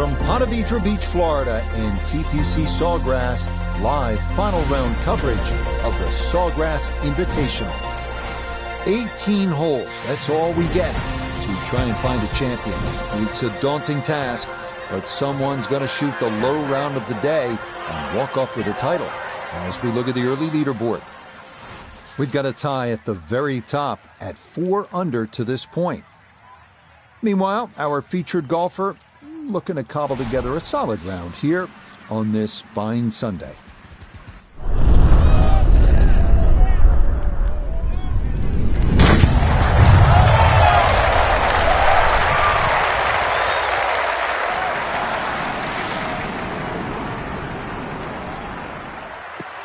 From Ponte Vedra Beach, Florida, and TPC Sawgrass, live final round coverage of the Sawgrass Invitational. 18 holes, that's all we get to try and find a champion. It's a daunting task, but someone's going to shoot the low round of the day and walk off with a title. As we look at the early leaderboard, we've got a tie at the very top at 4 under to this point. Meanwhile, our featured golfer looking to cobble together a solid round here on this fine Sunday.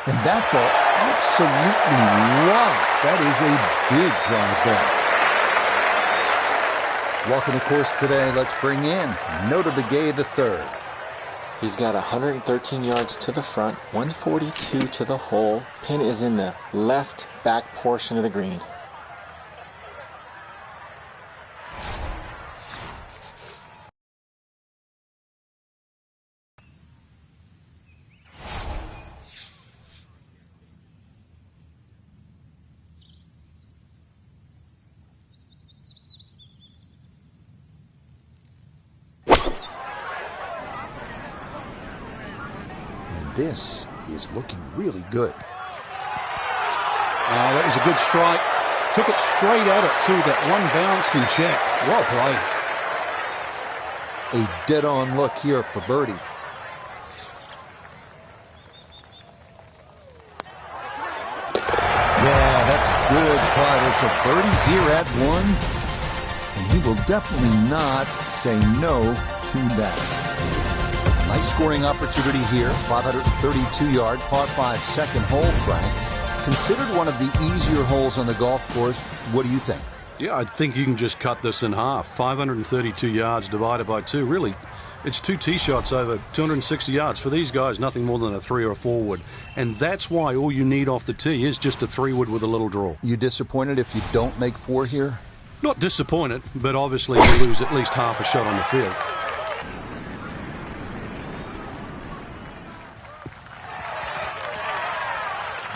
And that ball, absolutely wow. That is a big drive ball. Walking the course today, let's bring in Notorious III. He's got 113 yards to the front, 142 to the hole. Pin is in the left back portion of the green. This is looking really good. That was a good strike. Took it straight at it, too. That one bounce and check. Well played. A dead-on look here for birdie. Yeah, that's good putt. It's a birdie here at 1. And he will definitely not say no to that. Nice scoring opportunity here, 532-yard, par 5 second hole, Frank. Considered one of the easier holes on the golf course. What do you think? Yeah, I think you can just cut this in half. 532 yards divided by 2. Really, it's 2 tee shots over 260 yards. For these guys, nothing more than a 3 or a 4 wood. And that's why all you need off the tee is just a 3 wood with a little draw. You disappointed if you don't make 4 here? Not disappointed, but obviously you lose at least half a shot on the field.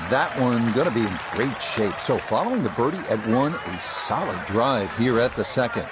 That one going to be in great shape. So following the birdie at 1, a solid drive here at the second.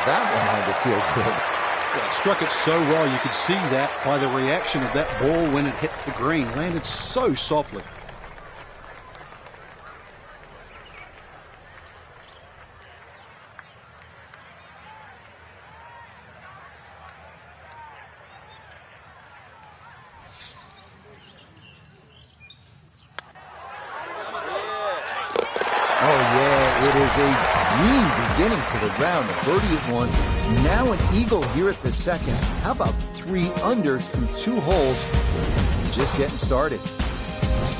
That one had to feel good. Yeah, it struck it so well. You could see that by the reaction of that ball when it hit the green. Landed so softly. It is a green beginning to the round. A birdie at 1. Now an eagle here at the second. How about 3 under through 2 holes? Just getting started.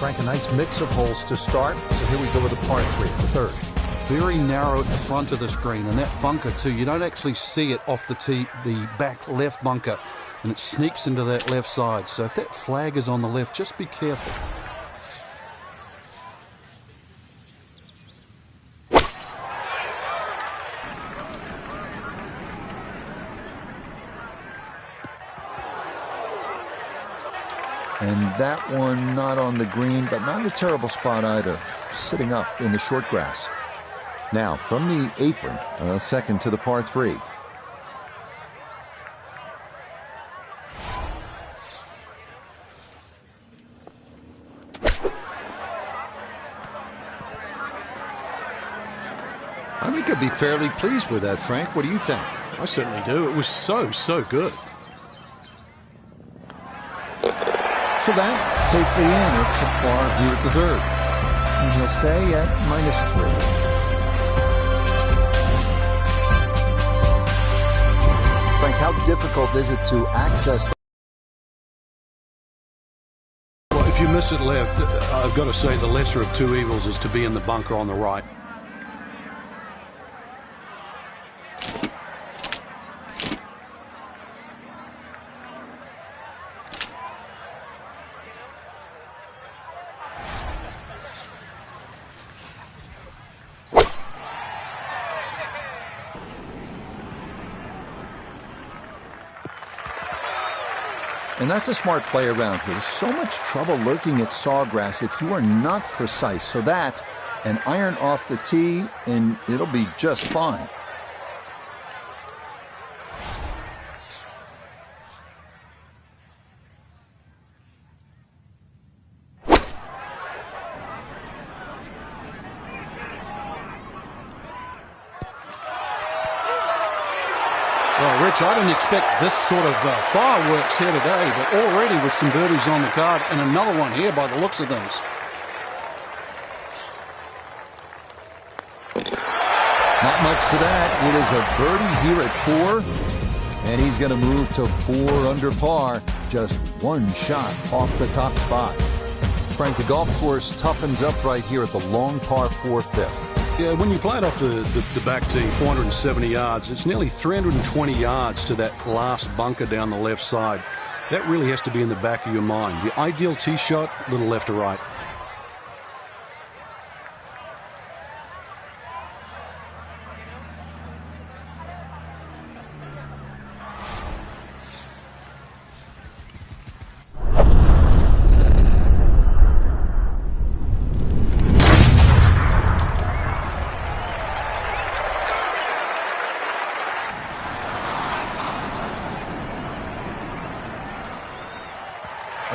Frank, a nice mix of holes to start. So here we go with a par 3, the third. Very narrow at the front of the screen, and that bunker too. You don't actually see it off the tee, the back left bunker, and it sneaks into that left side. So if that flag is on the left, just be careful. And that one not on the green, but not a terrible spot either, sitting up in the short grass. Now, from the apron, a second to the par 3. I think I'd be fairly pleased with that, Frank. What do you think? I certainly do. It was so good. So that safely in. It's a par here at the 3rd. And he'll stay at -3. Frank, how difficult is it to access? Well, if you miss it left, I've got to say the lesser of two evils is to be in the bunker on the right. And that's a smart play around here. So much trouble lurking at Sawgrass if you are not precise. So that, an iron off the tee, and it'll be just fine. Well, Rich, I didn't expect this sort of fireworks here today, but already with some birdies on the card and another one here by the looks of things. Not much to that. It is a birdie here at 4, and he's going to move to 4 under par, just one shot off the top spot. Frank, the golf course toughens up right here at the long par 4 5th. Yeah, when you play it off the back tee, 470 yards, it's nearly 320 yards to that last bunker down the left side. That really has to be in the back of your mind. The ideal tee shot, a little left to right.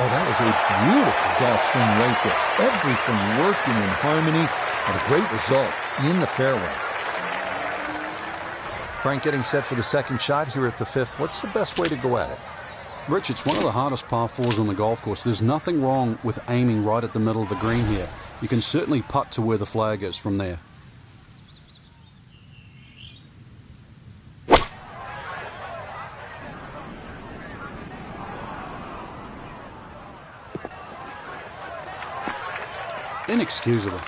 Oh, that is a beautiful golf swing right there. Everything working in harmony and a great result in the fairway. Frank getting set for the second shot here at the 5th. What's the best way to go at it? Rich, it's one of the hardest par 4s on the golf course. There's nothing wrong with aiming right at the middle of the green here. You can certainly putt to where the flag is from there. Inexcusable.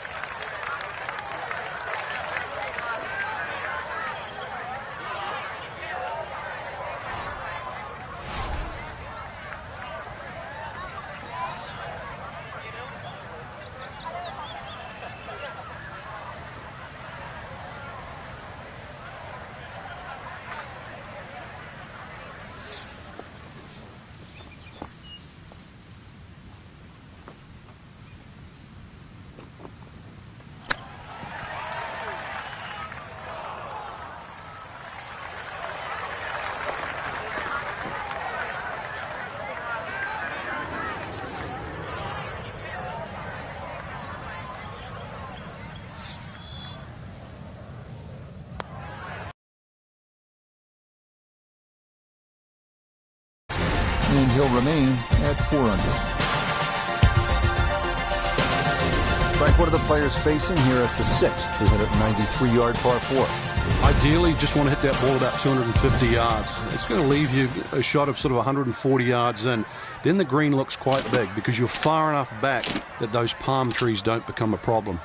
And he'll remain at 4 under. Frank, what are the players facing here at the 6th? They hit a 93-yard par 4. Ideally, just want to hit that ball about 250 yards. It's going to leave you a shot of sort of 140 yards in. Then the green looks quite big because you're far enough back that those palm trees don't become a problem.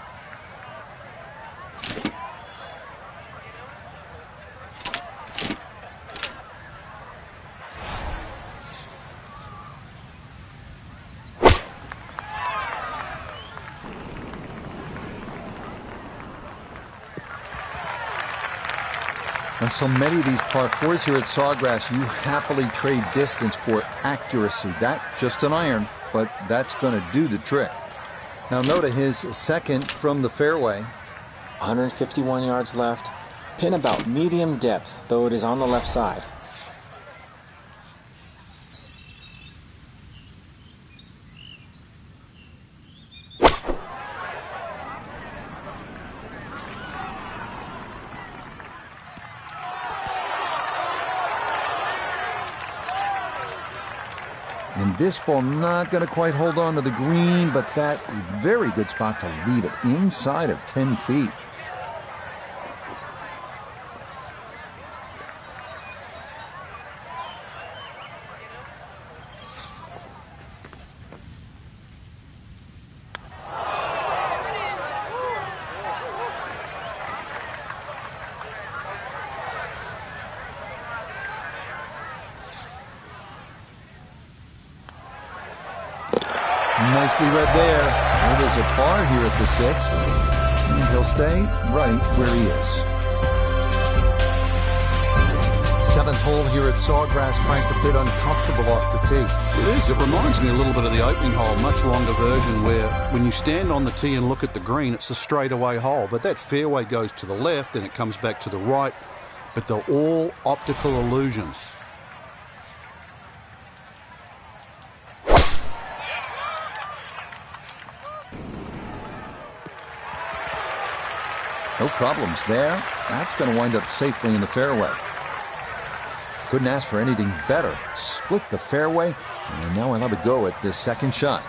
On so many of these par 4s here at Sawgrass, you happily trade distance for accuracy. That, just an iron. but that's going to do the trick. Now note his second from the fairway. 151 yards left. Pin about medium depth, though it is on the left side. And this ball not going to quite hold on to the green, but that a very good spot to leave it inside of 10 feet. Nicely read there. It is a par here at the 6th. And he'll stay right where he is. 7th hole here at Sawgrass. Frank, a bit uncomfortable off the tee. It is. It reminds me a little bit of the opening hole, much longer version, where when you stand on the tee and look at the green, it's a straightaway hole. But that fairway goes to the left and it comes back to the right. But they're all optical illusions. No problems there. That's going to wind up safely in the fairway. Couldn't ask for anything better. Split the fairway, and now I'll have a go at this second shot.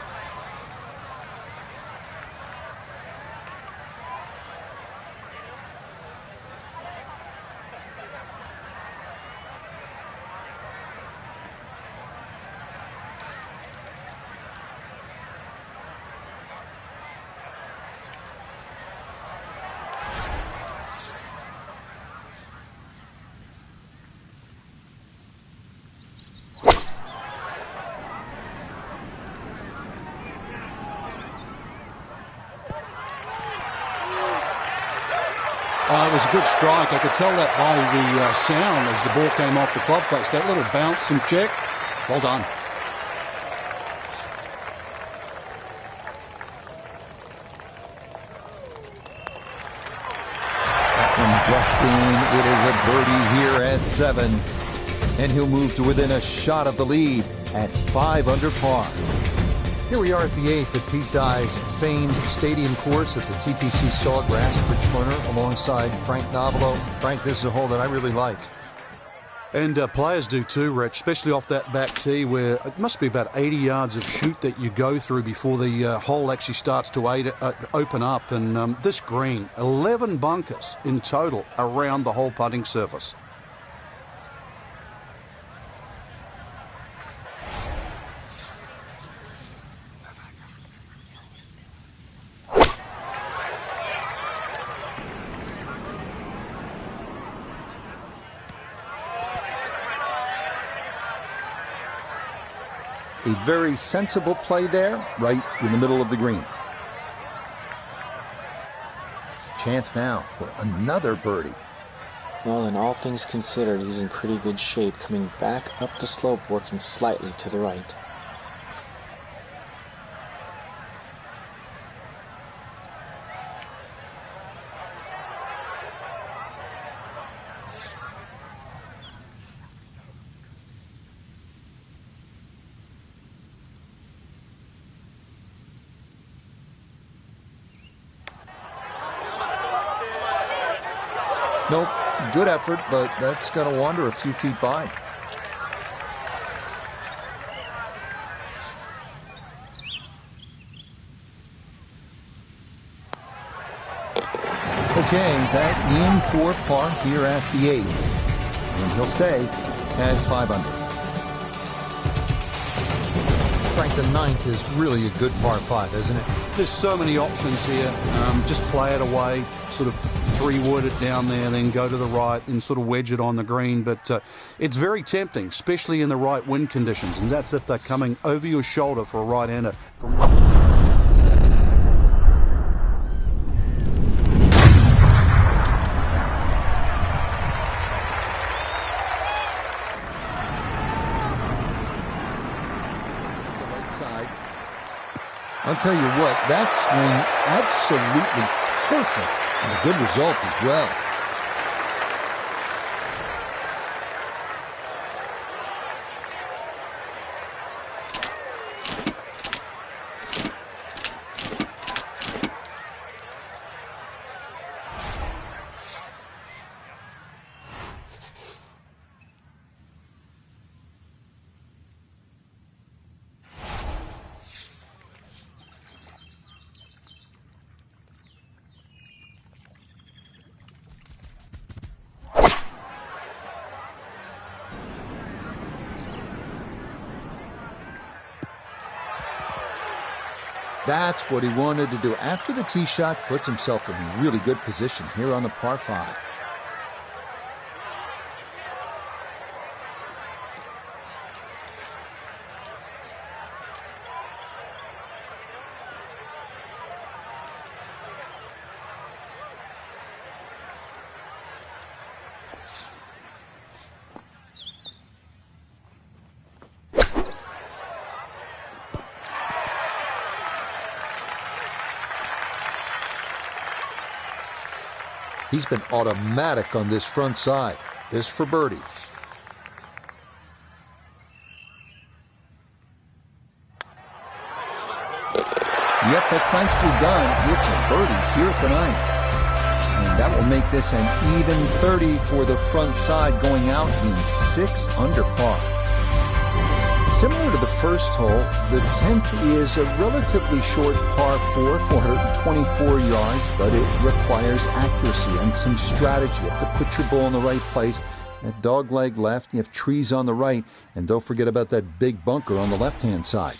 It was a good strike. I could tell that by the sound as the ball came off the club face. That little bounce and check. Well done. That one brushed in. It is a birdie here at 7. And he'll move to within a shot of the lead at 5 under par. Here we are at the 8th at Pete Dye's famed stadium course at the TPC Sawgrass, Rich Corner, alongside Frank Novelo. Frank, this is a hole that I really like. And players do too, Rich, especially off that back tee where it must be about 80 yards of shoot that you go through before the hole actually starts to open up. And this green, 11 bunkers in total around the whole putting surface. A very sensible play there, right in the middle of the green. Chance now for another birdie. Well, in all things considered, he's in pretty good shape, coming back up the slope, working slightly to the right. Nope, good effort, but that's going to wander a few feet by. Okay, that in for par here at the 8th. And he'll stay at 5 under. Frank, the 9th is really a good par 5, isn't it? There's so many options here. Just play it away, sort of 3-wood it down there, then go to the right and sort of wedge it on the green. But it's very tempting, especially in the right wind conditions. And that's if they're coming over your shoulder for a right-hander. tell you what, that swing absolutely perfect and a good result as well. That's what he wanted to do. After the tee shot, puts himself in a really good position here on the par 5. He's been automatic on this front side. This for birdie. Yep, that's nicely done. It's a birdie here at the 9th. And that will make this an even 30 for the front side, going out in 6 under par. Similar to the first hole, the 10th is a relatively short par 4, 424 yards, but it requires accuracy and some strategy. You have to put your ball in the right place. That dog leg left, you have trees on the right, and don't forget about that big bunker on the left-hand side.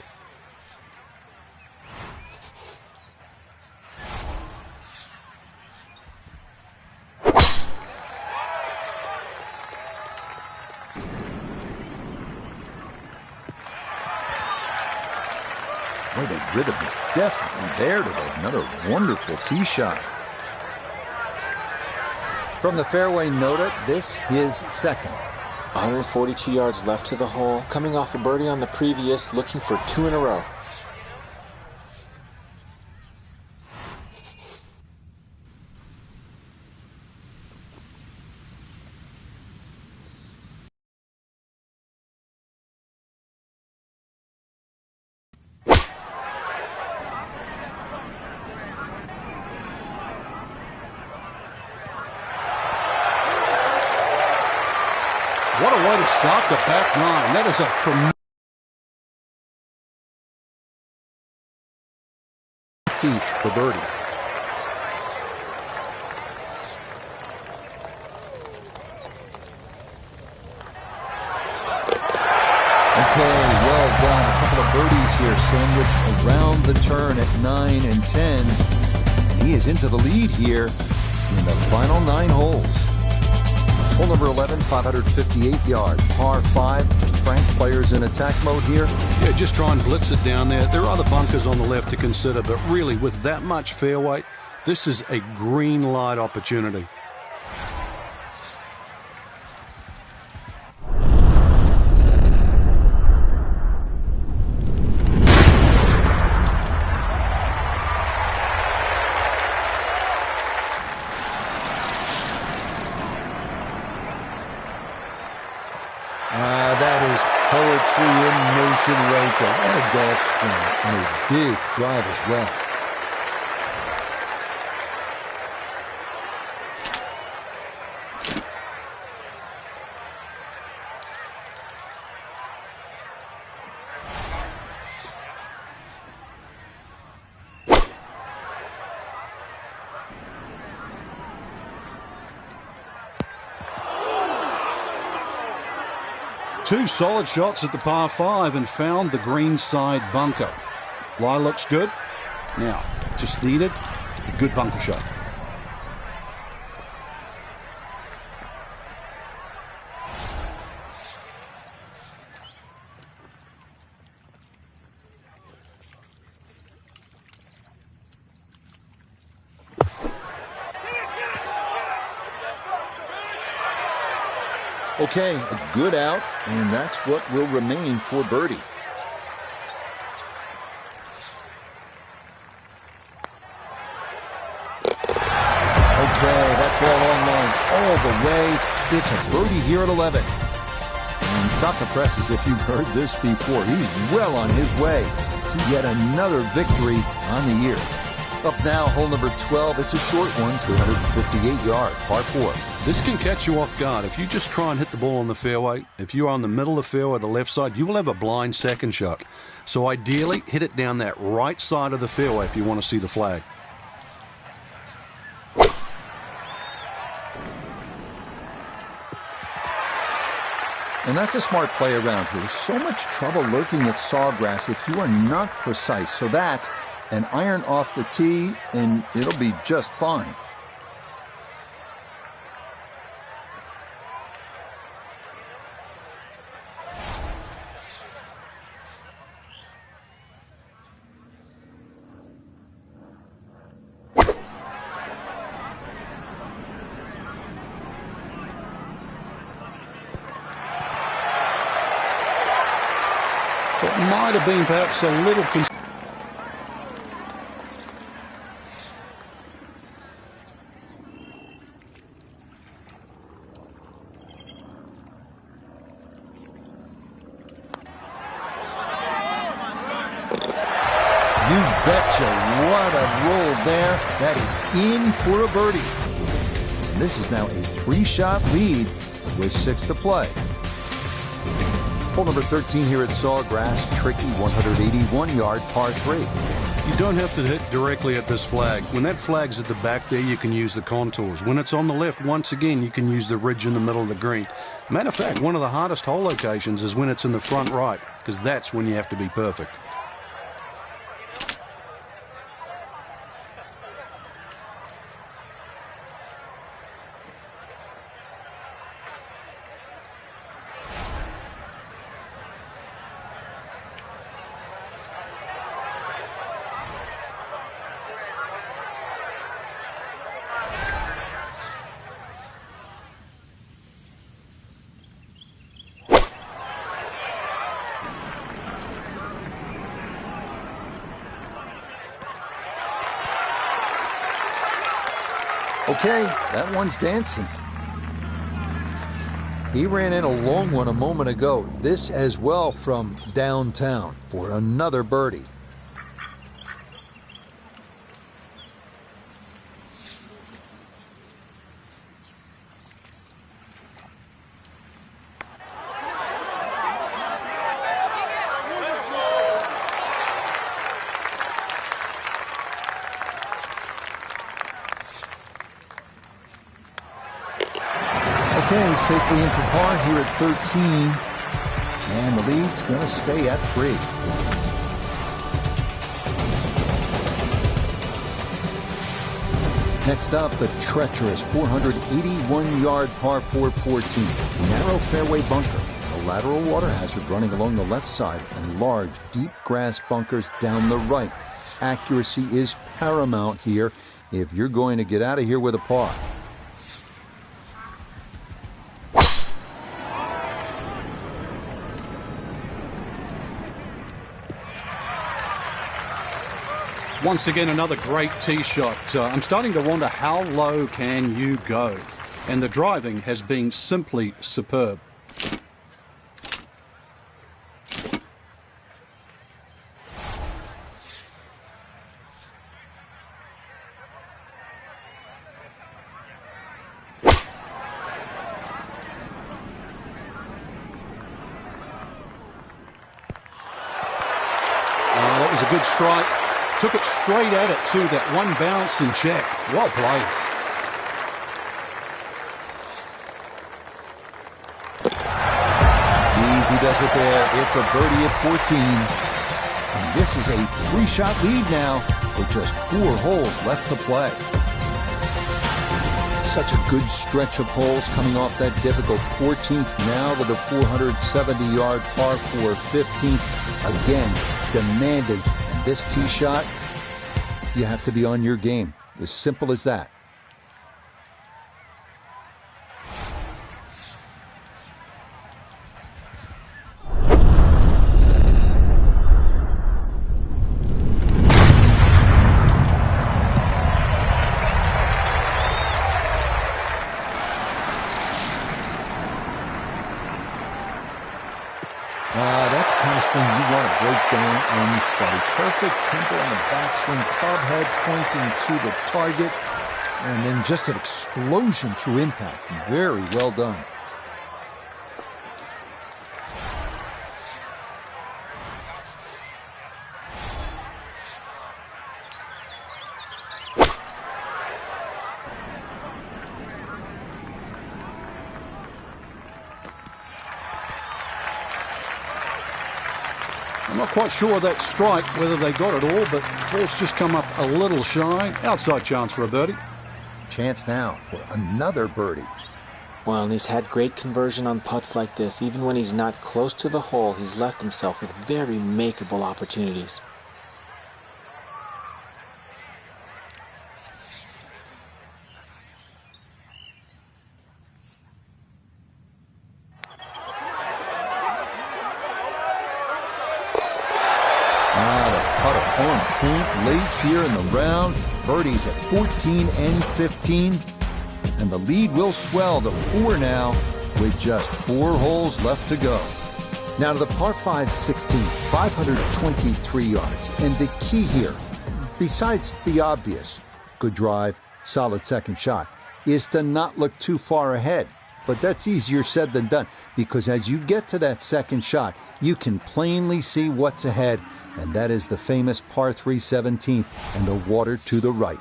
Boy, the rhythm is definitely there today. Another wonderful tee shot. From the fairway, Noda, this is second. 142 yards left to the hole. Coming off a birdie on the previous, looking for 2 in a row. What a way to start the back nine. That is a tremendous feet for birdie. Okay, well done. A couple of birdies here sandwiched around the turn at 9 and 10. He is into the lead here in the final 9 holes. Hole number 11, 558 yards, par 5. Frank, players in attack mode here. Yeah, just try and blitz it down there. There are other bunkers on the left to consider, but really with that much fairway, this is a green light opportunity. That is poetry in motion right there. What a golf swing and a big drive as well. Two solid shots at the par 5 and found the green side bunker. Lie looks good. Now, just needed a good bunker shot. Okay, a good out, and that's what will remain for birdie. that ball online all the way. It's a birdie here at 11. And stop the presses if you've heard this before. He's well on his way to yet another victory on the year. Up now, hole number 12. It's a short one, 358-yard, par 4. This can catch you off guard. If you just try and hit the ball on the fairway, if you're on the middle of the fairway, the left side, you will have a blind second shot. So ideally, hit it down that right side of the fairway if you want to see the flag. And that's a smart play around here. So much trouble lurking at Sawgrass if you are not precise. So that, an iron off the tee, and it'll be just fine. It might have been perhaps a little... You betcha. What a roll there. That is in for a birdie. And this is now a 3-shot lead with 6 to play. Hole number 13 here at Sawgrass. Tricky 181-yard par 3. You don't have to hit directly at this flag. When that flag's at the back there, you can use the contours. When it's on the left, once again, you can use the ridge in the middle of the green. Matter of fact, one of the hardest hole locations is when it's in the front right, because that's when you have to be perfect. Okay, that one's dancing. He ran in a long one a moment ago. This as well from downtown for another birdie. Okay, safely in for par here at 13. And the lead's going to stay at 3. Next up, the treacherous 481-yard par 4 14. Narrow fairway bunker. A lateral water hazard running along the left side and large, deep grass bunkers down the right. Accuracy is paramount here if you're going to get out of here with a par. Once again, another great tee shot. I'm starting to wonder how low can you go? And the driving has been simply superb. That was a good strike. Took it straight at it, too. That one bounce and check. Well played. Easy does it there. It's a birdie at 14. And this is a 3-shot lead now with just 4 holes left to play. Such a good stretch of holes coming off that difficult 14th now to the 470-yard par 4 15th. Again, demanding. This tee shot, you have to be on your game. As simple as that. That's the kind of swing you want to break down and study. Perfect tempo on the backswing, club head pointing to the target, and then just an explosion through impact. Very well done. I'm not quite sure that strike, whether they got it all, but ball's just come up a little shy. Outside chance for a birdie. Chance now for another birdie. Well, and he's had great conversion on putts like this. Even when he's not close to the hole, he's left himself with very makeable opportunities. On point late here in the round. Birdies at 14 and 15. And the lead will swell to 4 now with just 4 holes left to go. Now to the par 5 16, 523 yards. And the key here, besides the obvious, good drive, solid second shot, is to not look too far ahead. But that's easier said than done, because as you get to that second shot, you can plainly see what's ahead, and that is the famous par 3 17 and the water to the right.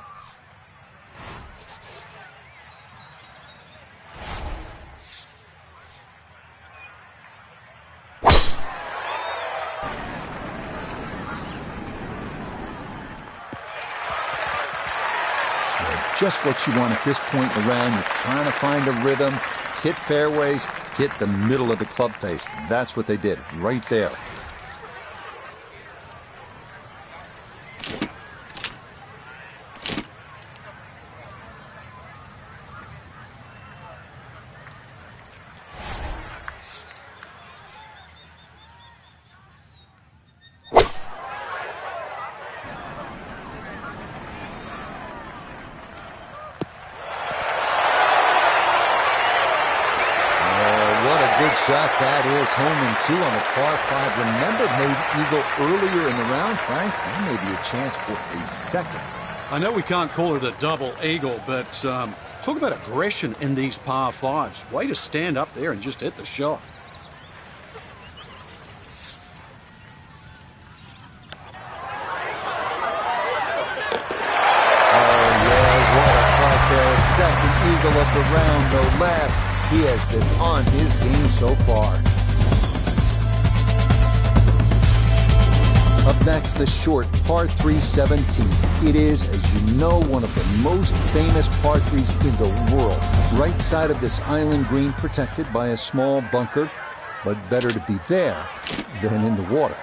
Just what you want at this point in the round. You're trying to find a rhythm, hit fairways, hit the middle of the club face. That's what they did right there. Shot that is home and 2 on the par 5. Remember, made eagle earlier in the round, Frank. That may be a chance for a second. I know we can't call it a double eagle, but talk about aggression in these par 5s. Way to stand up there and just hit the shot. Oh, yeah, what a putt there. Second eagle of the round, no less. He has been on his game so far. Up next, the short par 3 17. It is, as you know, one of the most famous par 3s in the world. Right side of this island green, protected by a small bunker, but better to be there than in the water.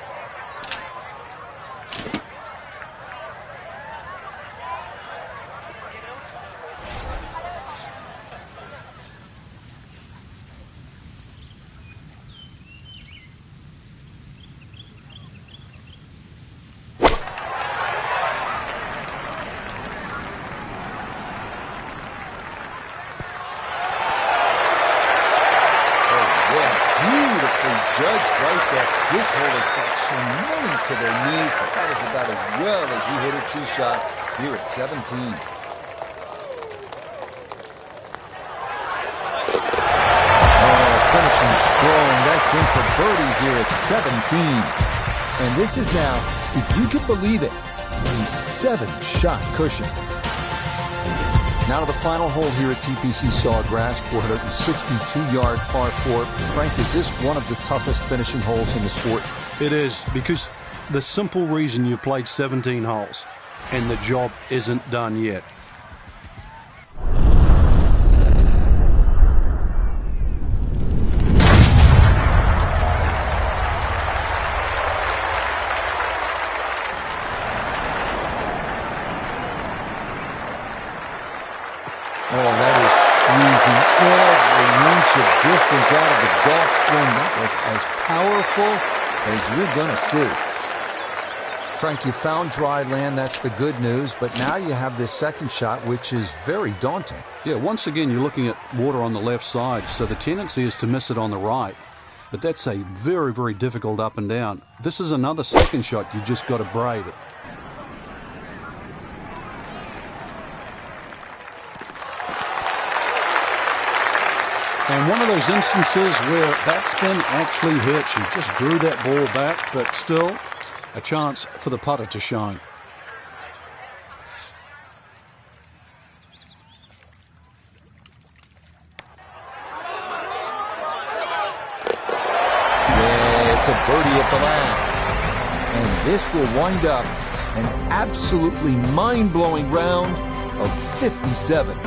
Judged right there. This hole has got so many to their knees, but that is about as well as you hit a tee shot here at 17. Oh, finishing strong. That's in for birdie here at 17. And this is now, if you can believe it, a 7-shot cushion. Now to the final hole here at TPC Sawgrass, 462-yard par 4. Frank, is this one of the toughest finishing holes in the sport? It is, because the simple reason you've played 17 holes and the job isn't done yet. Oh, that is squeezing every inch of distance out of the golf swing. That was as powerful as you're going to see. Frank, you found dry land. That's the good news. But now you have this second shot, which is very daunting. Yeah, once again, you're looking at water on the left side, so the tendency is to miss it on the right. But that's a very, very difficult up and down. This is another second shot. You just got to brave it. And one of those instances where backspin actually hurts you. Just drew that ball back, but still a chance for the putter to shine. Yeah, it's a birdie at the last. And this will wind up an absolutely mind-blowing round of 57.